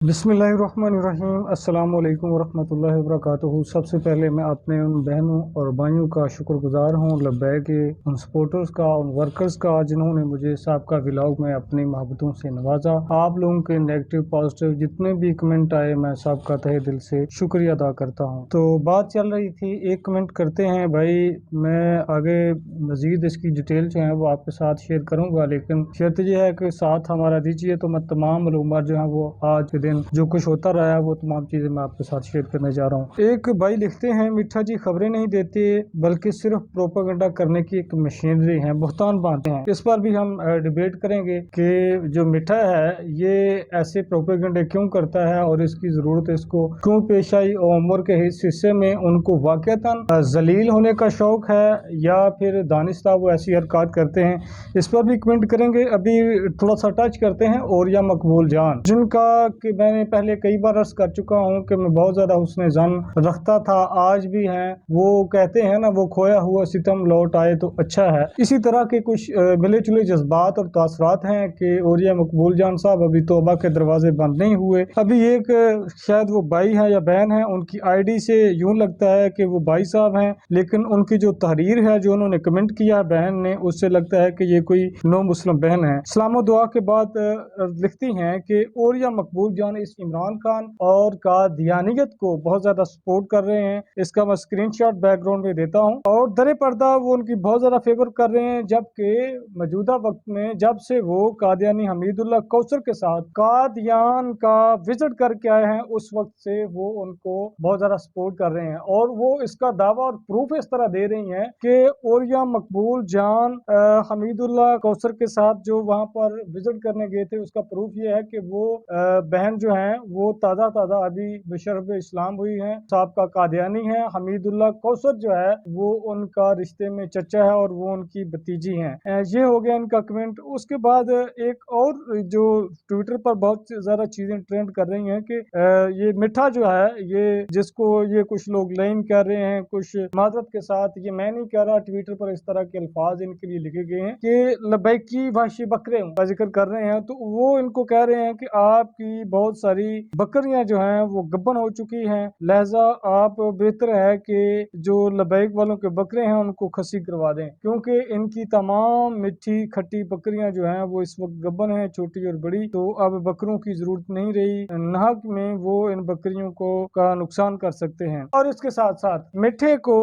बिस्मिल्लाहिर्रहमानिर्रहीम। अस्सलाम वालेकुम वरहमतुल्लाहि वबरकातुहू। सबसे पहले मैं अपने उन बहनों और भाइयों का शुक्रगुजार हूँ, लब्बैक के उन सपोर्टर्स का, उन वर्कर्स का, जिन्होंने मुझे साबका व्लॉग में अपनी मोहब्बतों से नवाजा। आप लोगों के नेगेटिव पॉजिटिव जितने भी कमेंट आए, मैं सबका तहे दिल से शुक्रिया अदा करता हूँ। तो बात चल रही थी, एक कमेंट करते हैं भाई, मैं आगे मज़ीद इसकी डिटेल जो है वो आपके साथ शेयर करूँगा, लेकिन शर्त यह है कि साथ हमारा दीजिए तो मैं तमाम मालूमात जो है वो आज के दिन जो कुछ होता रहा है वो तमाम चीज़ें मैं आपके साथ शेयर करने जा रहा हूँ। एक भाई लिखते हैं, मिठा जी खबरें नहीं देते बल्कि सिर्फ प्रोपेगेंडा करने की एक मशीनरी है, बहुतान बांधते हैं। इस पर भी हम डिबेट करेंगे कि जो मिठा है ये ऐसे प्रोपेगेंडे क्यों करता है और इसकी ज़रूरत इसको क्यों पेश आई, और उम्र के इस हिस्से में उनको वाक़तन जलील होने का शौक है या फिर दानिस्ता वो ऐसी हरकत करते हैं। इस पर भी कमेंट करेंगे। अभी थोड़ा सा टच करते हैं औरिया मकबूल जान, जिनका कि मैंने पहले कई बार अर्ज कर चुका हूँ कि मैं बहुत ज़्यादा हुस्न ज़न रखता था, आज भी हैं। वो कहते हैं ना, वो खोया हुआ सितम लौट आए तो अच्छा है। इसी तरह के कुछ मिले जुले जज्बात और तासरात हैं कि औरिया मकबूल जान साहब अभी तौबा के दरवाजे बंद नहीं हुए। अभी एक शायद वो भाई है या बहन है, उनकी आईडी से यूं लगता है कि वो भाई साहब हैं, लेकिन उनकी जो तहरीर है जो उन्होंने कमेंट किया बहन ने, उससे लगता है कि ये कोई नो मुस्लिम बहन है। सलाम दुआ के बाद लिखती हैं कि औरिया मकबूल जान इस इमरान खान और कादियानियत को बहुत ज्यादा सपोर्ट कर रहे हैं। इसका मैं स्क्रीनशॉट बैकग्राउंड में देता हूं, और दरे पर्दा वो उनकी बहुत ज्यादा फेवर कर रहे हैं, जबकि मौजूदा वक्त में जब से वो कादियानी हमीदुल्लाह कौसर के साथ कादियान का विजिट करके आए हैं, उस वक्त से वो उनको बहुत ज्यादा सपोर्ट कर रहे हैं। और वो इसका दावा और प्रूफ इस तरह दे रही हैं कि औरिया मकबूल जान हमीदुल्लाह कौसर के साथ जो वहां पर विजिट करने गए थे, उसका प्रूफ ये है कि वो बहन जो है वो ताज़ा ताज़ा अभी बशरफ इस्लाम हुई हैं, साहब कादियानी है। हमीदुल्लाह कौसर जो है वो उनका रिश्ते में चचा है और वो उनकी भतीजी हैं। ये हो गया इनका कमेंट। उसके बाद एक और जो ट्विटर पर बहुत ज़्यादा चीज़ें ट्रेंड कर रही हैं कि ये मिठा जो है, ये जिसको ये कुछ लोग लाइन कर रहे हैं, कुछ माजरत के साथ, ये मैं नहीं कह रहा, ट्विटर पर इस तरह के अल्फाज इनके लिए लिखे गए हैं कि लबैकी वहशी बकरे का जिक्र कर रहे हैं। तो वो इनको कह रहे हैं कि आपकी बहुत सारी बकरियां जो हैं वो गब्बन हो चुकी हैं, लिहाजा आप बेहतर है कि जो लबैक वालों के बकरे हैं उनको खसी करवा दें, क्योंकि इनकी तमाम मिठी खट्टी बकरियां जो हैं वो इस वक्त गब्बन हैं, छोटी और बड़ी। तो अब बकरों की जरूरत नहीं रही, नाहक में वो इन बकरियों को का नुकसान कर सकते हैं। और इसके साथ साथ मिठे को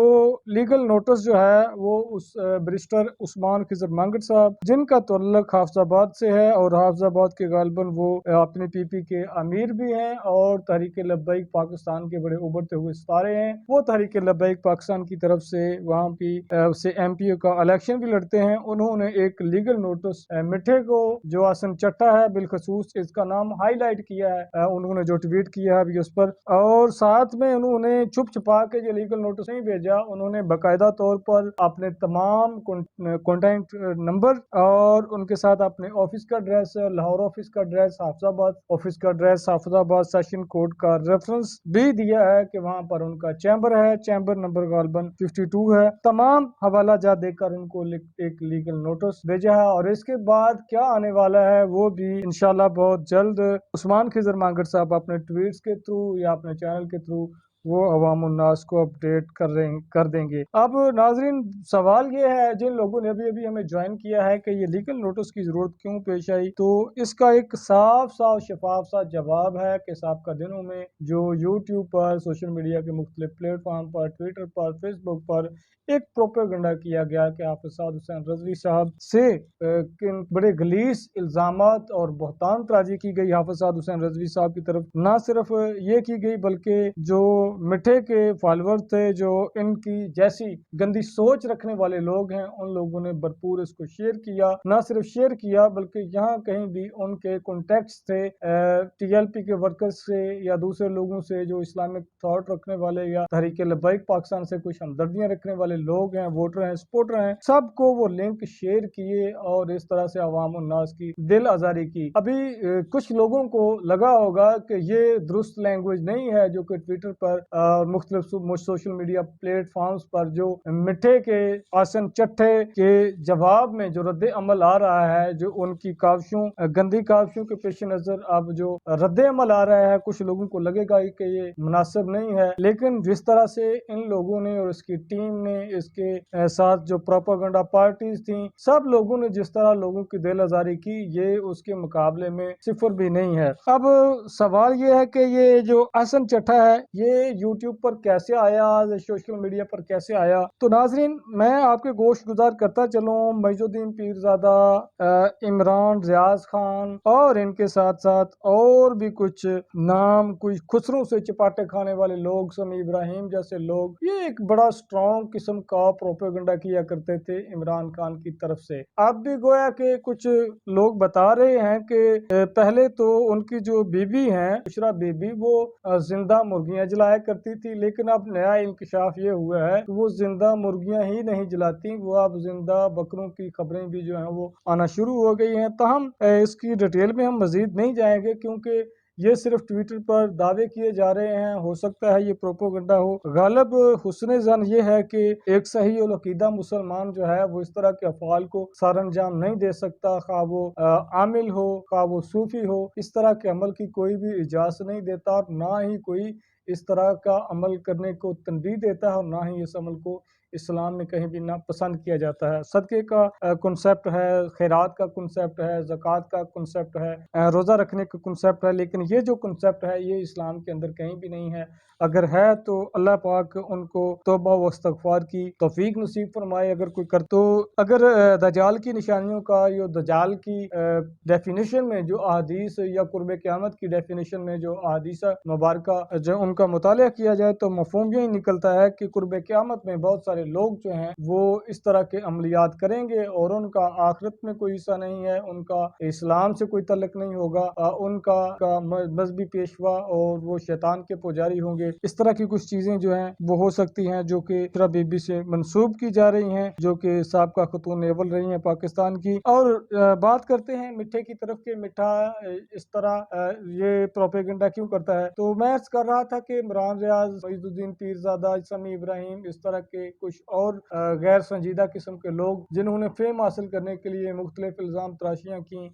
लीगल नोटिस जो है वो उस बैरिस्टर उस्मान खिजर मांगट साहब, जिनका तल्लुक हाफिजाबाद से है, और हाफिजाबाद के गालबन वो अपने पीपी के अमीर भी हैं और तहरीक लब्बैक पाकिस्तान के बड़े उभरते हुए सितारे हैं। वो तहरीक लब्बैक पाकिस्तान की तरफ से वहाँ की से एमपीओ का इलेक्शन भी लड़ते हैं। उन्होंने एक लीगल नोटिस मिठे को, जो आसन चट्टा है बिलखसूस इसका नाम हाईलाइट किया है, उन्होंने जो ट्वीट किया है अभी उस पर, और साथ में उन्होंने छुप छुपा के ये लीगल नोटिस नहीं भेजा, उन्होंने बाकायदा तौर पर अपने तमाम कॉन्टैक्ट नंबर और उनके साथ अपने ऑफिस का एड्रेस, लाहौर ऑफिस का एड्रेस, हाफिजाबाद ऑफिस का एड्रेस, हाफिजाबाद सेशन कोड का रेफरेंस भी दिया है कि वहां पर उनका चैम्बर है, चैम्बर नंबर गालबन 52 है। तमाम हवाला जात देकर उनको एक लीगल नोटिस भेजा है, और इसके बाद क्या आने वाला है वो भी इंशाल्लाह बहुत जल्द उस्मान खिजर मांगट साहब अपने ट्वीट्स के थ्रू या अपने चैनल के थ्रू वो अवाम उन्नास को अपडेट कर देंगे। अब नाजरीन, सवाल ये है, जिन लोगों ने अभी अभी हमें ज्वाइन किया है कि ये लीगल नोटिस की जरूरत क्यों पेश आई, तो इसका एक साफ साफ शफाफ सा जवाब है कि साबिक़ा दिनों में जो यूट्यूब पर, सोशल मीडिया के मुख्तलिफ प्लेटफॉर्म पर, ट्विटर पर, फेसबुक पर एक प्रोपेगेंडा किया गया कि हाफिज साद हुसैन रजवी साहब से किन बड़े गलीस इल्जामात और बहतान तराजी की गई हाफिज साद हुसैन रजवी साहब की तरफ। ना सिर्फ ये की गई बल्कि जो मिठे के फॉलोअर्स थे, जो इनकी जैसी गंदी सोच रखने वाले लोग हैं, उन लोगों ने भरपूर इसको शेयर किया। ना सिर्फ शेयर किया बल्कि यहाँ कहीं भी उनके कॉन्टेक्ट्स थे टीएलपी के वर्कर्स से या दूसरे लोगों से जो इस्लामिक थॉट रखने वाले या तहरीक लब्बैक पाकिस्तान से कुछ हमदर्दियां रखने वाले लोग हैं, वोटर हैं, सपोर्टर हैं, सबको वो लिंक शेयर किए और इस तरह से अवाम उन्नास की दिल आजारी की। अभी कुछ लोगों को लगा होगा कि ये दुरुस्त लैंग्वेज नहीं है जो कि ट्विटर पर پر मुख्तलिफ सोशल मीडिया प्लेटफॉर्म्स पर जो मिठे के आसन चट्टे के जवाब में जो रद्द अमल आ रहा है, जो उनकी काविशों गंदी काविशों के पेश नज़र अब जो रद्द अमल आ रहा है, कुछ लोगों को लगेगा कि ये मुनासिब नहीं है, लेकिन जिस तरह से इन लोगों ने और इसकी टीम ने, इसके साथ जो प्रोपेगेंडा पार्टीज थी, सब लोगों ने जिस तरह लोगों की दिल आज़ारी की, ये उसके मुकाबले में सिफर भी नहीं है। अब सवाल ये है कि ये जो हसन चट्टा है ये यूट्यूब पर कैसे आया, सोशल मीडिया पर कैसे आया। तो नाजरीन, मैं आपके गोश गुजार करता चलूँ मईजुद्दीन पीरजादा, इमरान रियाज खान और इनके साथ साथ और भी कुछ नाम, कुछ खुसरों से चपाटे खाने वाले लोग, समी इब्राहिम जैसे लोग, ये एक बड़ा स्ट्रॉन्ग किस्म का प्रोपेगेंडा किया करते थे इमरान खान की तरफ से। अब भी गोया के कुछ लोग बता रहे हैं कि पहले तो उनकी जो बीबी हैं बुशरा बीबी, वो जिंदा मुर्गियां जलाया करती थी, लेकिन अब नया इंकशाफ ये हुआ है कि वो जिंदा मुर्गियां ही नहीं जलाती, वो अब जिंदा बकरों की खबरें भी जो हैं वो आना शुरू हो गई हैं। ताहम इसकी डिटेल में हम मजीद नहीं जाएंगे क्योंकि ये सिर्फ ट्विटर पर दावे किए जा रहे हैं, हो सकता है ये प्रोपोगंडा हो। गालिब हुस्न ज़न ये है कि एक सही और अकीदा मुसलमान जो है वो इस तरह के अफ़ाल को सार अंजाम नहीं दे सकता, खा वो आमिल हो, खा वो सूफी हो, इस तरह के अमल की कोई भी इजाज़त नहीं देता, और ना ही कोई इस तरह का अमल करने को तनबीह देता है, और ना ही इस अमल को इस्लाम में कहीं भी ना पसंद किया जाता है। सदक़े का कॉन्सेप्ट है, खैरात का कॉन्सेप्ट है, ज़कात का कॉन्सेप्ट है, रोज़ा रखने का कॉन्सेप्ट है, लेकिन ये जो कॉन्सेप्ट है ये इस्लाम के अंदर कहीं भी नहीं है। अगर है तो अल्लाह पाक उनको तौबा व इस्तग़फ़ार की तौफ़ीक नसीब फरमाए अगर कोई कर। तो अगर दज्जाल की निशानियों का, यो दज्जाल की डेफिनेशन में जो अहादीस या कुर्ब क़यामत की डेफिनेशन में जो अहादीस मुबारका जो उनका मुताला किया जाए तो मफ़हूम यही निकलता है कि कुर्ब क़यामत में बहुत सारे लोग जो हैं वो इस तरह के अमलियात करेंगे और उनका आखिरत में कोई हिस्सा नहीं है, उनका इस्लाम से कोई तल्लुक़ नहीं होगा, उनका मजहबी पेशवा और वो शैतान के पुजारी होंगे। इस तरह की कुछ चीज़ें जो हैं वो हो सकती हैं जो कि बुशरा बीबी से मंसूब की जा रही हैं, जो कि साबका खतून एवल रही हैं पाकिस्तान की। और बात करते हैं मिठे की तरफ के, मिठा इस तरह ये प्रोपेगेंडा क्यों करता है। तो मैं कर रहा था कि इमरान रियाज, मईजुद्दीन पीरजादा, समी इब्राहिम, इस तरह के कुछ और गैर संजीदा किस्म के लोग जिन्होंने फेम हासिल करने के लिए मुख्तलिफ इल्ज़ाम तराशियाँ की,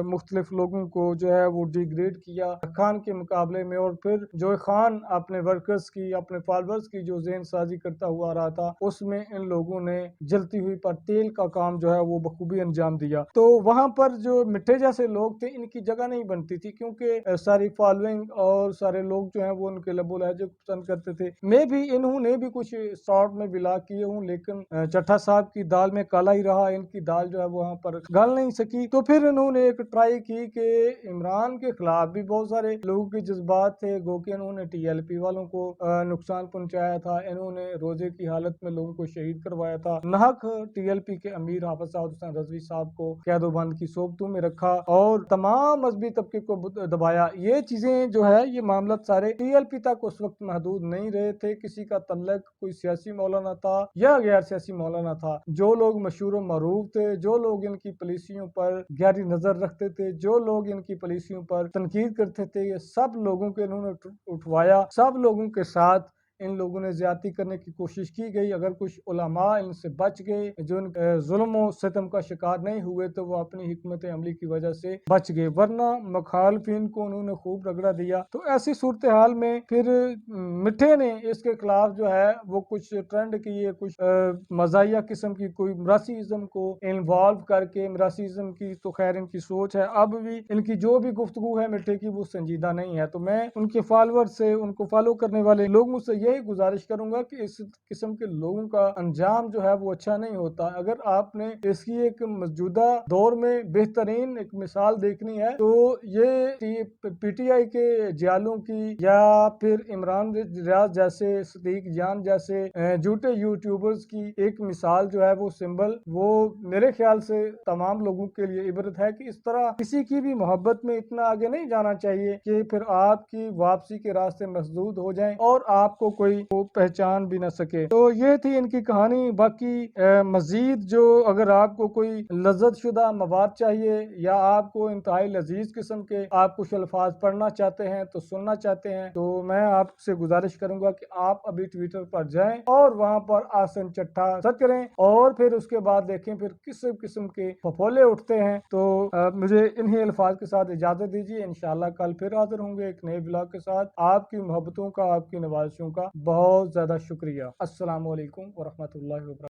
मुख्तलिफ लोगों को जो है वो डिग्रेड किया खान के मुकाबले में, और फिर जो खान अपने वर्कर्स की, अपने फॉलोअर्स की जो ज़हन साजी करता हुआ रहा था, उसमें इन लोगों ने जलती हुई पर तेल का काम जो है वो बखूबी अंजाम दिया। तो वहां पर जो मिठे जैसे लोग थे इनकी जगह नहीं बनती थी, क्योंकि सारी फॉलोइंग और सारे लोग जो हैं वो उनके लबो लहजे पसंद करते थे। मैं भी इन्होंने भी कुछ शॉर्ट में बिला किए हूँ, लेकिन चट्टा साहब की दाल में काला ही रहा, इनकी दाल जो है वहां पर गल नहीं सकी। तो फिर इन्होंने एक ट्राई की कि इमरान के खिलाफ भी बहुत सारे लोगों के जज्बात थे, गो कि इन्होंने TLP वालों को नुकसान पहुंचाया था, इन्होंने रोजे की हालत में लोगों को शहीद करवाया था, नाहक TLP के अमीर हाफिज साउद हुसैन रजवी साहब को कैदोबंद की सोबतों में रखा और तमाम मजहबी तबके को दबाया। ये चीजें जो है ये मामला सारे TLP तक उस वक्त महदूद नहीं रहे थे। किसी का तल्लक कोई सियासी मौलाना था या गैर सियासी मौलाना था, जो लोग मशहूर व मरूफ थे, जो लोग इनकी पॉलिसियों पर गहरी नजर रखते थे, जो लोग इनकी पॉलिसियों पर तनकीद करते थे, ये सब लोगों को इन्होंने उठवाया। सब लोगों के साथ इन लोगों ने ज्यादती करने की कोशिश की गई। अगर कुछ उलमा इनसे बच गए, जो जुल्म और सितम का शिकार नहीं हुए, तो वो अपनी हिकमत अमली की वजह से बच गए, वरना मुखालफिन को उन्होंने खूब रगड़ा दिया। तो ऐसी सूरत हाल में फिर मिठे ने इसके खिलाफ जो है वो कुछ ट्रेंड किए, कुछ मजाया किस्म की कोई मरासीज़म को इन्वॉल्व करके, मरासीज़म की तो खैर इनकी सोच है, अब भी इनकी जो भी गुफ्तगू है मिठे की वो संजीदा नहीं है। तो मैं उनके फॉलोअर से, उनको फॉलो करने वाले लोगों से यही गुजारिश करूंगा कि इस किस्म के लोगों का अंजाम जो है वो अच्छा नहीं होता। अगर आपने इसकी एक मौजूदा दौर में बेहतरीन एक मिसाल देखनी है तो ये PTI के जियालों की या फिर इमरान रियाज जैसे, सदीक जान जैसे झूठे यूट्यूबर्स की एक मिसाल जो है वो सिंबल, वो मेरे ख्याल से तमाम लोगों के लिए इबरत है कि इस तरह किसी की भी मोहब्बत में इतना आगे नहीं जाना चाहिए कि फिर आपकी वापसी के रास्ते मसदूद हो जाएं और आपको कोई वो पहचान भी ना सके। तो ये थी इनकी कहानी। बाकी मजीद जो अगर आपको कोई लज्जत शुदा मवाद चाहिए या आपको इंतहाई लजीज किस्म के आप कुछ अल्फाज पढ़ना चाहते हैं तो सुनना चाहते हैं, तो मैं आपसे गुजारिश करूंगा कि आप अभी ट्विटर पर जाएं और वहां पर आसन चट्टा सर्च करें और फिर उसके बाद देखें फिर किस किस्म के फफोले उठते हैं। तो मुझे इन्हीं अल्फाज के साथ इजाजत दीजिए। इंशाल्लाह कल फिर हाजिर होंगे एक नए ब्लॉग के साथ। आपकी मोहब्बतों का, आपकी नवाजिशों का बहुत ज्यादा शुक्रिया। अस्सलाम वालेकुम व रहमतुल्लाहि व बरकातहू।